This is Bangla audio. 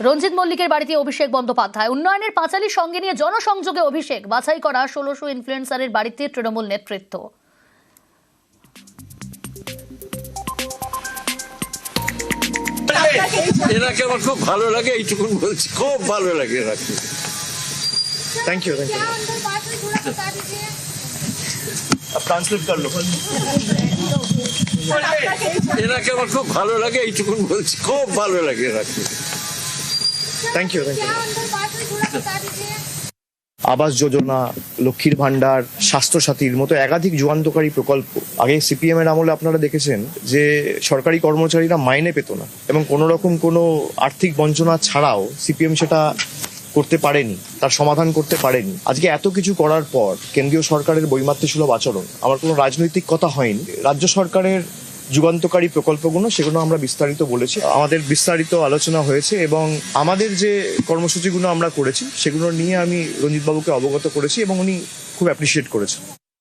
রঞ্জিত মল্লিকের বাড়িতে অভিষেক বন্দ্যোপাধ্যায়। উন্নয়নের পাঁচালী সঙ্গে নিয়ে জনসংযোগে অভিষেক। বাছাই করা ১৬০০ ইনফ্লুয়েন্সারের বাড়িতে তৃণমূল নেতৃত্ব। এনাকে আমার খুব ভালো লাগে, এইটুকুন বলছি, খুব ভালো লাগে এনাকে। थैंक यू अब ट्रांसलेट कर लो। এনাকে আমার খুব ভালো লাগে, এইটুকুন বলছি, খুব ভালো লাগে এনাকে। थैंक यू আবাস যোজনা, লক্ষ্মীর ভান্ডার, স্বাস্থ্যসাথীর মতো একাধিক যুগান্তকারী প্রকল্প আগে সিপিএম এর আমলে আপনারা দেখেছেন যে সরকারি কর্মচারীরা মাইনে পেত না এবং কোনো রকম কোনো আর্থিক বঞ্চনা ছাড়াও সিপিএম সেটা করতে পারেনি, তার সমাধান করতে পারেনি। আজকে এত কিছু করার পর কেন্দ্রীয় সরকারের বৈমাত্র্যসুলভ আচরণ, আমার কোনো রাজনৈতিক কথা হয়নি, রাজ্য সরকারের যুগান্তকারী প্রকল্পগুলো সেগুলো আমরা বিস্তারিত বলেছি, আমাদের বিস্তারিত আলোচনা হয়েছে এবং আমাদের যে কর্মসূচিগুলো আমরা করেছি সেগুলো নিয়ে আমি রঞ্জিতবাবুকে অবগত করেছি এবং উনি খুব অ্যাপ্রিসিয়েট করেছেন।